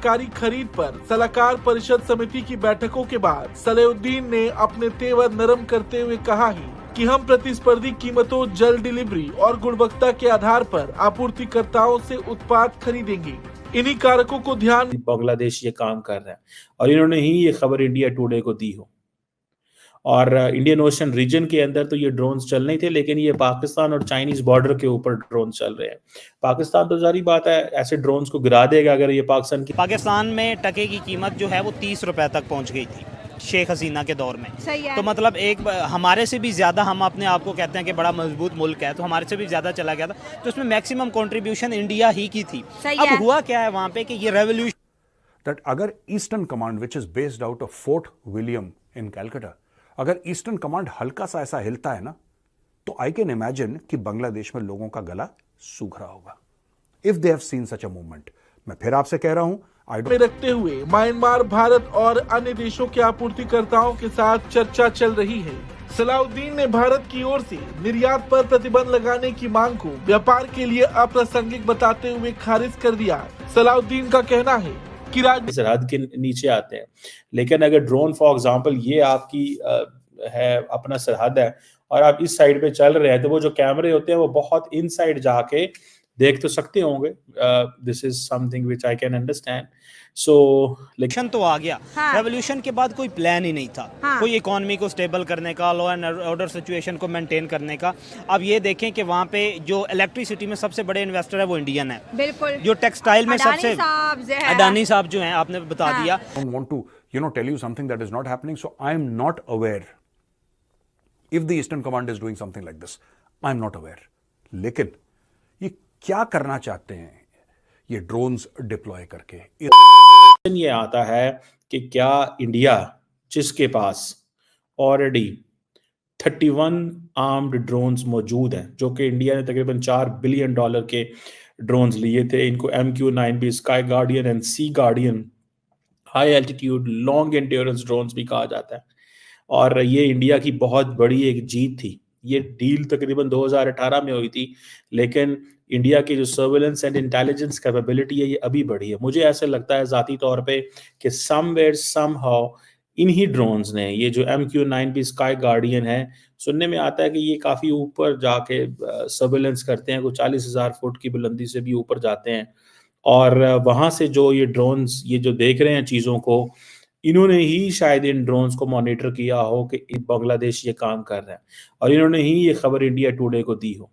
सरकारी खरीद पर सलाहकार परिषद समिति की बैठकों के बाद सलाहुद्दीन ने अपने तेवर नरम करते हुए कहा है कि हम प्रतिस्पर्धी कीमतों, जल्द डिलीवरी और गुणवत्ता के आधार पर आपूर्तिकर्ताओं से उत्पाद खरीदेंगे। इन्हीं कारकों को ध्यान बांग्लादेश ये काम कर रहा है और इन्होंने ही ये खबर इंडिया टुडे को दी हो। और इंडियन ओशन रीजन के अंदर तो ये ड्रोन्स चल नहीं थे, लेकिन ये पाकिस्तान और चाइनीज बॉर्डर के ऊपर ड्रोन चल रहे हैं। पाकिस्तान तो जारी बात है ऐसे ड्रोन्स को गिरा देगा अगर ये पाकिस्तान में टके की कीमत जो है वो 30 रुपए तक पहुंच गई थी शेख हसीना के दौर में। सही है। तो मतलब एक हमारे से भी ज्यादा, हम अपने आप को कहते हैं कि बड़ा मजबूत मुल्क है, तो हमारे से भी ज्यादा चला गया था, तो उसमें मैक्सिमम कंट्रीब्यूशन इंडिया ही की थी। अब हुआ क्या है वहां पे कि ये रेवोल्यूशन दैट अगर eastern command which is based out of Fort William in Calcutta, अगर ईस्टर्न कमांड हल्का सा ऐसा हिलता है ना, तो आई कैन इमेजिन कि बांग्लादेश में लोगों का गला सूख रहा होगा if they have seen such a movement. मैं फिर आपसे कह रहा हूं में रखते हुए म्यांमार, भारत और अन्य देशों के आपूर्तिकर्ताओं के साथ चर्चा चल रही है। सलाहुद्दीन ने भारत की ओर से निर्यात पर प्रतिबंध लगाने की मांग को व्यापार के लिए अप्रासंगिक बताते हुए खारिज कर दिया। सलाहुद्दीन का कहना है कि राज्य सरहद के नीचे आते हैं, लेकिन अगर ड्रोन फॉर एग्जांपल ये आपकी है अपना सरहद है और आप इस साइड पे चल रहे हैं, तो वो जो कैमरे होते हैं वो बहुत इनसाइड जाके देख तो सकते होंगे। This is something which I can understand. So election तो आ गया, रेवोल्यूशन के बाद कोई प्लान ही नहीं था, कोई इकोनॉमी को स्टेबल करने का, लॉ एंड ऑर्डर सिचुएशन को मेंटेन करने का। अब ये देखें कि वहाँ पे जो इलेक्ट्रिसिटी में सबसे बड़े इन्वेस्टर है वो इंडियन है, बिल्कुल। जो टेक्सटाइल में सबसे अडानी साहब जो हैं, आपने बता दिया। I don't want to tell you something that is not happening, so I am not aware if the Eastern Command is doing something like this. I am not aware. लेकिन ये क्या करना चाहते हैं ये ड्रोन्स डिप्लॉय करके? ये आता है कि क्या इंडिया, जिसके पास ऑलरेडी 31 आर्म्ड ड्रोन्स मौजूद हैं, जो कि इंडिया ने तकरीबन $4 बिलियन के ड्रोन्स लिए थे, इनको MQ-9B, sky guardian and sea guardian high altitude long endurance drones भी कहा जाता है, और ये इंडिया की बहुत बड़ी एक जीत थी। ये डील तकरीबन 2018 में हुई थी, लेकिन इंडिया की जो सर्वेलेंस एंड इंटेलिजेंस कैपेबिलिटी है ये अभी बढ़ी है। मुझे ऐसे लगता है ज़ाती तौर पे कि समवेयर समहाउ इन्हीं ड्रोन्स ने, ये जो MQ-9B स्काई गार्डियन है, सुनने में आता है कि ये काफ़ी ऊपर जाके सर्वेलेंस करते हैं, कुछ 40,000 फुट की बुलंदी से भी ऊपर जाते हैं, और वहाँ से जो ये ड्रोन्स ये जो देख रहे हैं चीज़ों को, इन्होंने ही शायद इन ड्रोन्स को मॉनिटर किया हो कि बांग्लादेश ये काम कर रहा है, और इन्होंने ही ये खबर इंडिया टुडे को दी हो।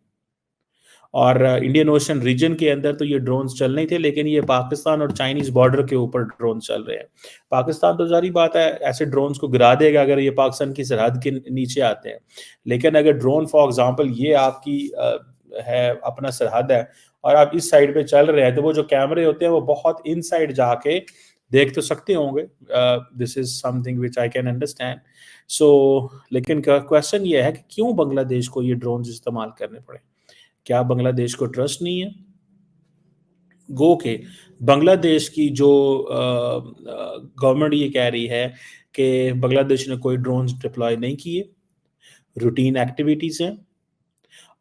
और इंडियन ओशन रीजन के अंदर तो ये ड्रोन्स चल नहीं थे, लेकिन ये पाकिस्तान और चाइनीज बॉर्डर के ऊपर ड्रोन चल रहे हैं। पाकिस्तान तो जारी बात है ऐसे ड्रोन्स को गिरा देगा अगर ये पाकिस्तान की सरहद के नीचे आते हैं, लेकिन अगर ड्रोन फॉर एग्जांपल ये आपकी है अपना सरहद है और आप इस साइड पे चल रहे हैं, तो वो जो कैमरे होते हैं वो बहुत इनसाइड जाके देख तो सकते होंगे। This is something which I can understand. So लेकिन क्वेश्चन ये है कि क्यों बांग्लादेश को ये ड्रोन्स इस्तेमाल करने पड़े? क्या बांग्लादेश को ट्रस्ट नहीं है? गो के बांग्लादेश की जो गवर्नमेंट ये कह रही है कि बांग्लादेश ने कोई ड्रोन्स डिप्लॉय नहीं किए, रूटीन एक्टिविटीज हैं,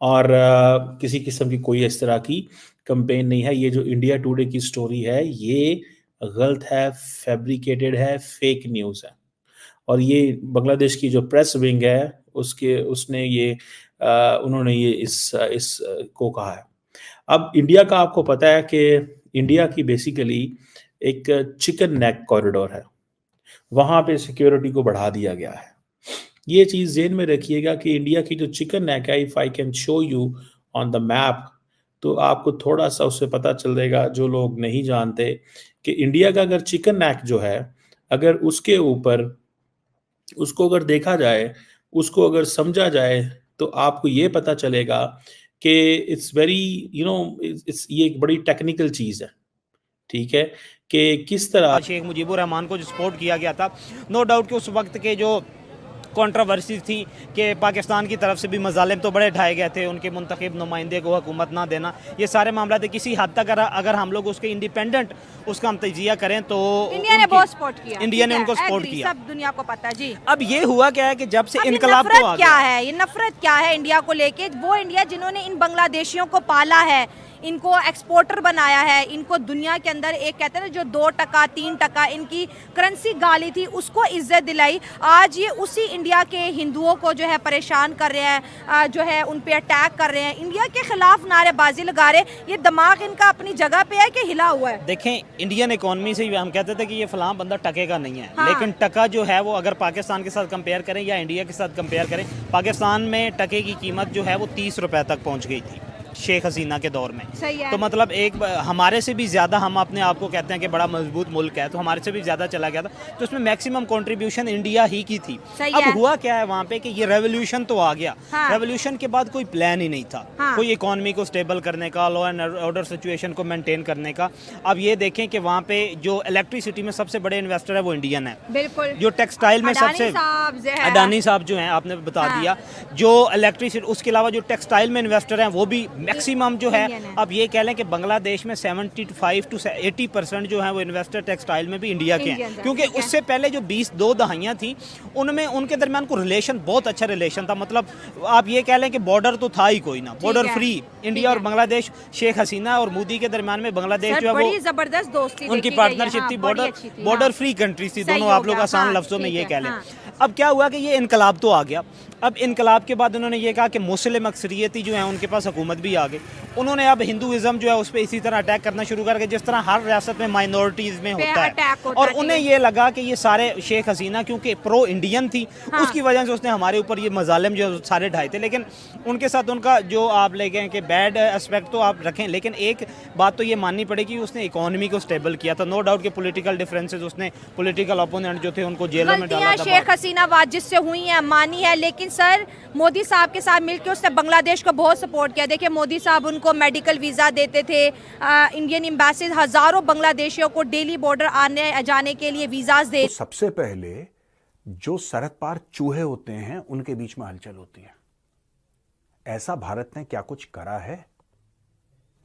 और किसी किस्म की कोई इस तरह की कंपेन नहीं है। ये जो इंडिया टुडे की स्टोरी है ये गलत है, फैब्रिकेटेड है, फेक न्यूज़ है, और ये बांग्लादेश की जो प्रेस विंग है उसने ये उन्होंने ये इस को कहा है। अब इंडिया का आपको पता है कि इंडिया की बेसिकली एक चिकन नेक कॉरिडोर है, वहाँ पे सिक्योरिटी को बढ़ा दिया गया है। ये चीज़ ज़हन में रखिएगा कि इंडिया की जो चिकन नेक है, if I can show you on the map, तो आपको थोड़ा सा उससे पता चल जाएगा, जो लोग नहीं जानते, कि इंडिया का अगर चिकन नेक जो है, अगर उसके ऊपर उसको अगर देखा जाए, उसको अगर समझा जाए, तो आपको ये पता चलेगा कि इट्स वेरी ये एक बड़ी टेक्निकल चीज़ है, ठीक है, कि किस तरह शेख मुजीबुर रहमान को जो सपोर्ट किया गया था, नो डाउट कि उस वक्त के जो कंट्रोवर्सी थी कि पाकिस्तान की तरफ से भी मजालिम तो बड़े ढाए गए थे, उनके मुंतखब नुमाइंदे को हुकूमत ना देना, ये सारे मामला थे। किसी हद तक अगर हम लोग उसके इंडिपेंडेंट उसका हम तजिया करें तो इंडिया ने बहुत सपोर्ट किया, इंडिया ने उनको सपोर्ट किया, सब दुनिया को पता जी। अब ये हुआ क्या है कि जब से इनकलाब तो आ गया है, ये नफरत क्या है इंडिया को लेके? वो इंडिया जिन्होंने इन बांग्लादेशियों को पाला है, इनको एक्सपोर्टर बनाया है, इनको दुनिया के अंदर एक कहते हैं ना जो 2%, 3% इनकी करेंसी गाली थी उसको इज्जत दिलाई। आज ये उसी इंडिया के हिंदुओं को जो है परेशान कर रहे हैं, जो है उन पे अटैक कर रहे हैं, इंडिया के खिलाफ नारेबाजी लगा रहे हैं। ये दिमाग इनका अपनी जगह पे है कि हिला हुआ है? देखें, इंडियन इकोनॉमी से हम कहते थे कि ये फलां बंदा टके का नहीं है, हाँ। लेकिन टका जो है वो अगर पाकिस्तान के साथ कंपेयर करें या इंडिया के साथ कंपेयर करें, पाकिस्तान में टके की कीमत जो है वो 30 रुपए तक पहुंच गई थी शेख हसीना के दौर में। सही है। तो मतलब हमारे से भी ज़्यादा, हम अपने आप को कहते हैं कि बड़ा मजबूत मुल्क है, तो हमारे से भी ज़्यादा चला गया था। तो उसमें मैक्सिमम कंट्रीब्यूशन इंडिया ही की थी। सही अब है। हुआ क्या है वहाँ पे कि ये रेवोल्यूशन तो आ गया, हाँ। रेवोल्यूशन के बाद कोई प्लान ही नहीं था, हाँ। कोई इकोनॉमी को स्टेबल करने का, लॉ एंड ऑर्डर सिचुएशन को मेंटेन करने का। अब ये देखें कि वहाँ पे जो इलेक्ट्रिसिटी में सबसे बड़े इन्वेस्टर है वो इंडियन है, बिल्कुल। जो टेक्सटाइल में सबसे अडानी साहब जो हैं, आपने बता हाँ। दिया, जो इलेक्ट्रिसिटी, उसके अलावा जो टेक्सटाइल में इन्वेस्टर हैं वो भी मैक्सिमम जो है। इंडियन है। अब ये कह लें कि बांग्लादेश में 75 to 80% जो है वो इन्वेस्टर टेक्सटाइल में भी इंडिया के इंडियन हैं, है, क्योंकि ठीक है। उससे पहले जो 2 दहाइयाँ थी उनमें उनके दरमियान को रिलेशन, बहुत अच्छा रिलेशन था। मतलब आप ये कह लें कि बॉर्डर तो था ही कोई ना, बॉर्डर है, फ्री ठीक इंडिया और है। बांग्लादेश, शेख हसीना और मोदी के दरमियान में बांग्लादेश सर, जो है बड़ी वो जबरदस्त दोस्ती उनकी देखी गई है, पार्टनरशिप हाँ, थी, बड़ी अच्छी थी, बॉर्डर हाँ। फ्री कंट्री थी सही दोनों, हो आप लोग गया, आसान हाँ, लफ्जों में ठीक ये है, कह लें। हाँ। अब क्या हुआ कि ये इनकलाब तो आ गया। अब इनकलाब के बाद उन्होंने ये कहा कि मुस्लिम अक्सरियती जो है उनके पास हुकूमत भी आ गई। उन्होंने अब हिंदुइज्म जो है उस पर इसी तरह अटैक करना शुरू कर, जिस तरह हर रियासत में माइनॉरिटीज़ में होता है। अटैक होता और है, उन्हें ठीक है। ये लगा कि ये सारे शेख हसीना क्योंकि प्रो इंडियन थी, हाँ। उसकी वजह से उसने हमारे ऊपर ये मजालिम जो सारे ढाए थे। लेकिन उनके साथ उनका जो आप ले गए कि बैड एस्पेक्ट तो आप रखें, लेकिन एक बात तो ये माननी पड़ेगी, उसने इकोनॉमी को स्टेबल किया था। नो डाउट कि पॉलिटिकल डिफरेंसेस, उसने पॉलिटिकल ओपोनेंट जो थे उनको जेलों में डाला गलतियां था। शेख हसीना वाजिद से हुई हैं, मानी है, लेकिन सर मोदी साहब के साथ मिलकर उसने बांग्लादेश को बहुत सपोर्ट किया। देखिए, मोदी साहब उनको मेडिकल वीज़ा देते थे, इंडियन एम्बेसी हज़ारों बांग्लादेशियों को डेली बॉर्डर आने जाने के लिए वीज़ाज दे। तो सबसे पहले जो सरहद पार चूहे होते हैं उनके बीच में हलचल होती है। ऐसा भारत ने क्या कुछ करा है?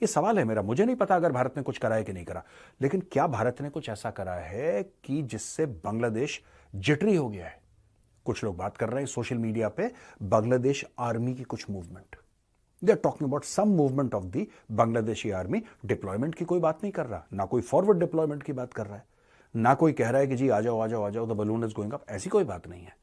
ये सवाल है मेरा। मुझे नहीं पता अगर भारत ने कुछ करा है कि नहीं करा, लेकिन क्या भारत ने कुछ ऐसा करा है कि जिससे बांग्लादेश जिटरी हो गया है? कुछ लोग बात कर रहे हैं सोशल मीडिया पे बांग्लादेश आर्मी की कुछ movement, they are talking about some movement of the Bangladeshi army. Deployment की कोई बात नहीं कर रहा, ना कोई फॉरवर्ड डिप्लॉयमेंट की बात कर रहा है, ना कोई कह रहा है कि जी आ जाओ आ जाओ आ जाओ, the balloon is going up, ऐसी कोई बात नहीं है।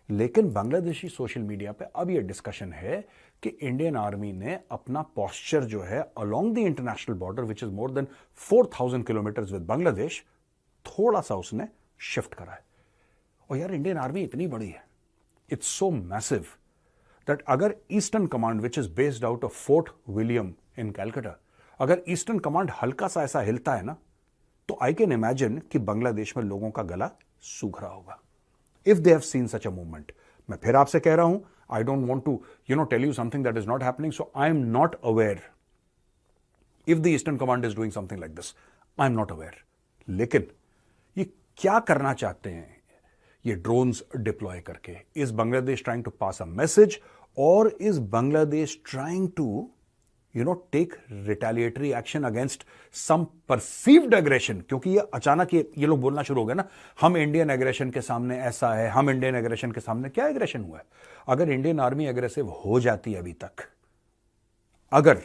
लेकिन बांग्लादेशी सोशल मीडिया पे अब यह डिस्कशन है कि इंडियन आर्मी ने अपना पोस्चर जो है along the international border which is more than 4000 kilometres with Bangladesh, थोड़ा सा उसने शिफ्ट करा है। और यार इंडियन आर्मी इतनी बड़ी है, इट्स सो मैसिव दैट अगर eastern command which is based out of Fort William in Calcutta, अगर ईस्टर्न कमांड हल्का सा ऐसा हिलता है ना, तो आई कैन इमेजिन कि बांग्लादेश में लोगों का गला सूख रहा होगा if they have seen such a movement. मैं फिर आपसे कह रहा हूं, I don't want to tell you something that is not happening, so I am not aware if the eastern command is doing something like this, I am not aware. लेकिन ये क्या करना चाहते हैं ये ड्रोन्स डिप्लॉय करके? Is Bangladesh trying to pass a message और is Bangladesh trying to take retaliatory action against some perceived aggression? क्योंकि ये अचानक ये लोग बोलना शुरू हो गए ना, हम इंडियन एग्रेशन के सामने ऐसा है, हम इंडियन एग्रेशन के सामने क्या एग्रेशन हुआ है? अगर इंडियन आर्मी एग्रेसिव हो जाती अभी तक, अगर